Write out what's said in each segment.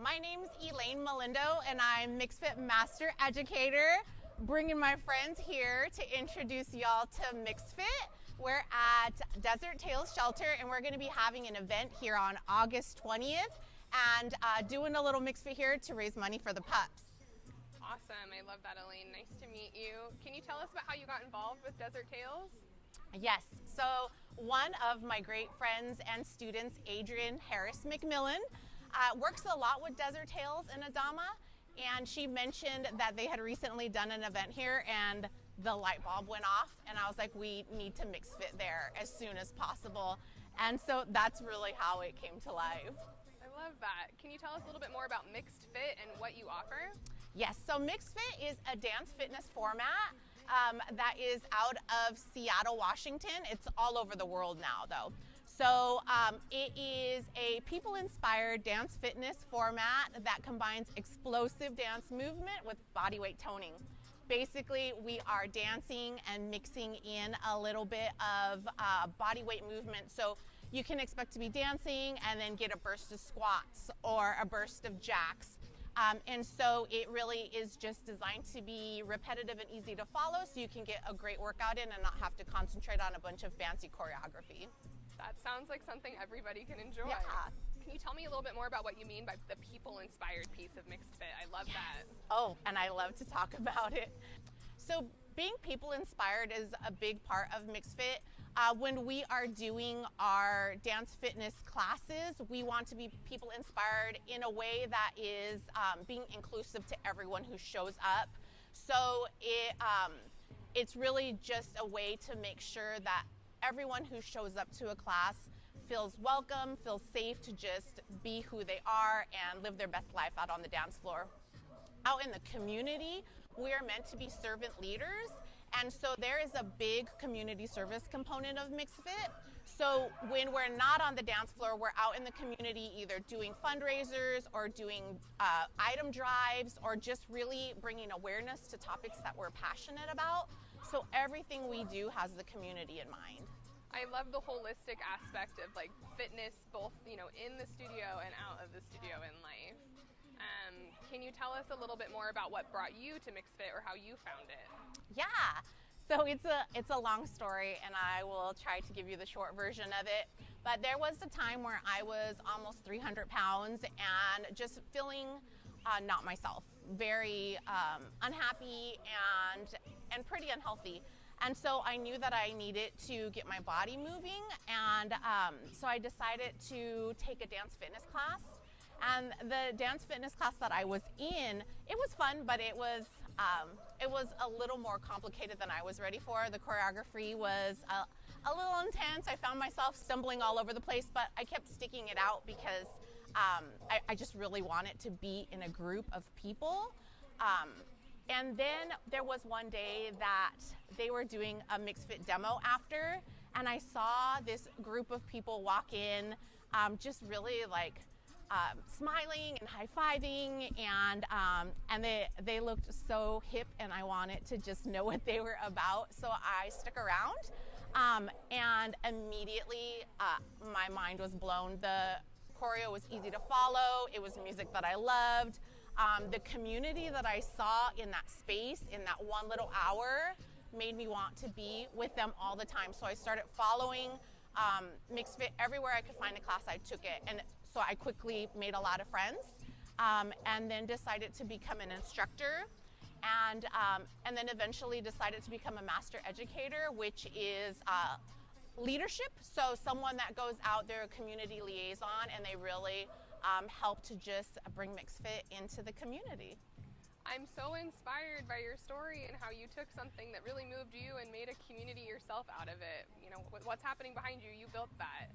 My name's Elaine Mollindo, and I'm MixedFit Master Educator, bringing my friends here to introduce y'all to MixedFit. We're at Desert Tales Shelter, and we're going to be having an event here on August 20th and doing a little MixedFit here to raise money for the pups. Awesome. I love that, Elaine. Nice to meet you. Can you tell us about how you got involved with Desert Tales? Yes. So one of my great friends and students, Adrian Harris McMillan, works a lot with Desert Tales in Adama, and she mentioned that they had recently done an event here and the light bulb went off, and I was like, we need to MixedFit there as soon as possible. And so that's really how it came to life. I love that. Can you tell us a little bit more about MixedFit and what you offer? Yes, so MixedFit is a dance fitness format that is out of Seattle, Washington. It's all over the world now, though. So it is a people-inspired dance fitness format that combines explosive dance movement with body weight toning. Basically, we are dancing and mixing in a little bit of body weight movement. So you can expect to be dancing and then get a burst of squats or a burst of jacks. And so it really is just designed to be repetitive and easy to follow, so you can get a great workout in and not have to concentrate on a bunch of fancy choreography. That sounds like something everybody can enjoy. Yeah. Can you tell me a little bit more about what you mean by the people-inspired piece of MixedFit? I love that. Oh, and I love to talk about it. So being people-inspired is a big part of MixedFit. When we are doing our dance fitness classes, we want to be people-inspired in a way that is being inclusive to everyone who shows up. So it's really just a way to make sure that everyone who shows up to a class feels welcome, feels safe to just be who they are and live their best life out on the dance floor. Out in the community, we are meant to be servant leaders, and so there is a big community service component of MixedFit. So when we're not on the dance floor, we're out in the community either doing fundraisers or doing item drives or just really bringing awareness to topics that we're passionate about. So everything we do has the community in mind. I love the holistic aspect of like fitness, both in the studio and out of the studio in life. Can you tell us a little bit more about what brought you to MixedFit or how you found it? Yeah, so it's a long story, and I will try to give you the short version of it. But there was a time where I was almost 300 pounds and just feeling not myself, very unhappy and pretty unhealthy. And so I knew that I needed to get my body moving, and so I decided to take a dance fitness class. And the dance fitness class that I was in, it was fun, but it was a little more complicated than I was ready for. The choreography was a little intense. I found myself stumbling all over the place, but I kept sticking it out because I just really wanted to be in a group of people. And then there was one day that they were doing a MixedFit demo after, and I saw this group of people walk in, just really like smiling and high-fiving, and they looked so hip, and I wanted to just know what they were about. So I stuck around, and immediately my mind was blown. The choreo was easy to follow. It was music that I loved. The community that I saw in that space, in that one little hour, made me want to be with them all the time. So I started following MixedFit everywhere I could find a class. I took it, and so I quickly made a lot of friends, and then decided to become an instructor, and then eventually decided to become a master educator, which is leadership. So someone that goes out there, a community liaison, and they really help to just bring MixedFit into the community. I'm so inspired by your story and how you took something that really moved you and made a community yourself out of it. What's happening behind you, you built that.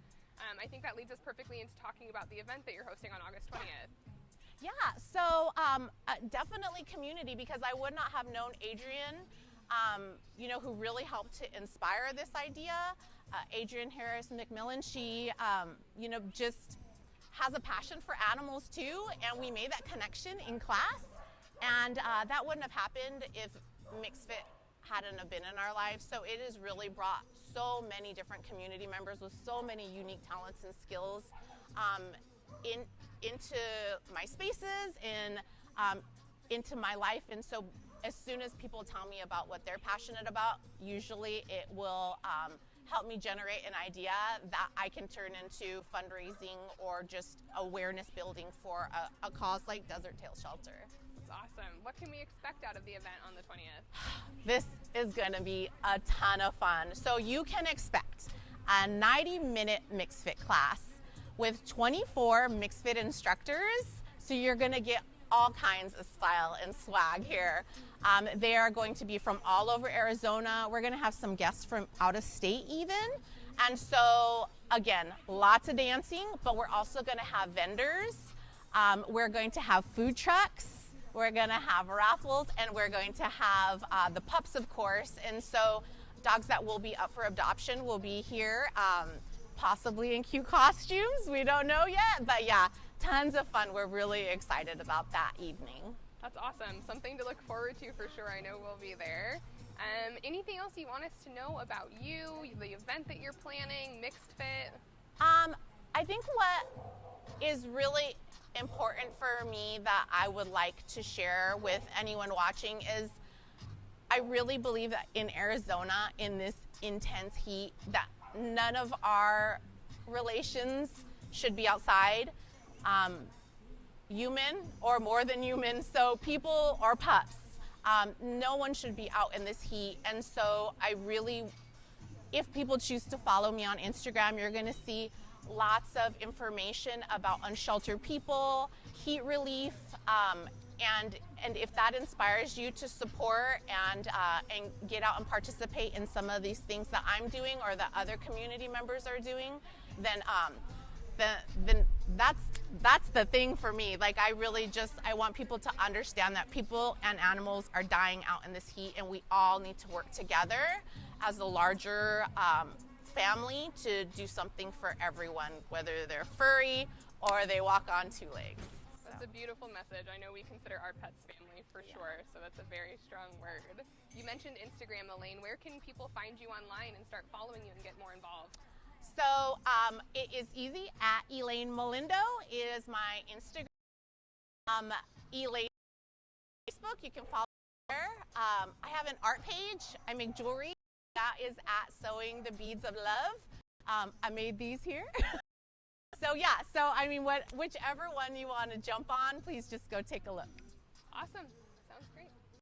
I think that leads us perfectly into talking about the event that you're hosting on August 20th. Yeah, so definitely community, because I would not have known Adrian, who really helped to inspire this idea. Adrian Harris McMillan, she, just has a passion for animals too, and we made that connection in class. And that wouldn't have happened if MixedFit hadn't have been in our lives. So it has really brought so many different community members with so many unique talents and skills into my spaces and into my life. And so as soon as people tell me about what they're passionate about, usually it will help me generate an idea that I can turn into fundraising or just awareness building for a cause like Desert Tail Shelter. That's awesome. What can we expect out of the event on the 20th? This is going to be a ton of fun. So you can expect a 90-minute MixedFit class with 24 MixedFit instructors. So you're going to get all kinds of style and swag here. They are going to be from all over Arizona. We're going to have some guests from out of state even. And so again, lots of dancing, but we're also going to have vendors. We're going to have food trucks. We're going to have raffles, and we're going to have the pups, of course. And so dogs that will be up for adoption will be here, possibly in cute costumes. We don't know yet, but yeah, tons of fun. We're really excited about that evening. That's awesome. Something to look forward to for sure. I know we'll be there. Anything else you want us to know about you, the event that you're planning, MixedFit? I think what is really important for me that I would like to share with anyone watching is I really believe that in Arizona, in this intense heat, that none of our relations should be outside. Human or more than human, so people or pups. No one should be out in this heat. And so I really, if people choose to follow me on Instagram, you're gonna see lots of information about unsheltered people, heat relief, and if that inspires you to support and get out and participate in some of these things that I'm doing or that other community members are doing, then that's the thing for me. Like I want people to understand that people and animals are dying out in this heat, and we all need to work together as a larger family to do something for everyone, whether they're furry or they walk on two legs. That's a beautiful message. I know we consider our pets family for sure, so that's a very strong word. You mentioned Instagram, Elaine. Where can people find you online and start following you and get more involved? So it is easy. At Elaine Mollindo is my Instagram. Elaine Facebook, you can follow there. I have an art page. I make jewelry. That is at Sewing the Beads of Love. I made these here. So yeah, so I mean, whichever one you want to jump on, please just go take a look. Awesome.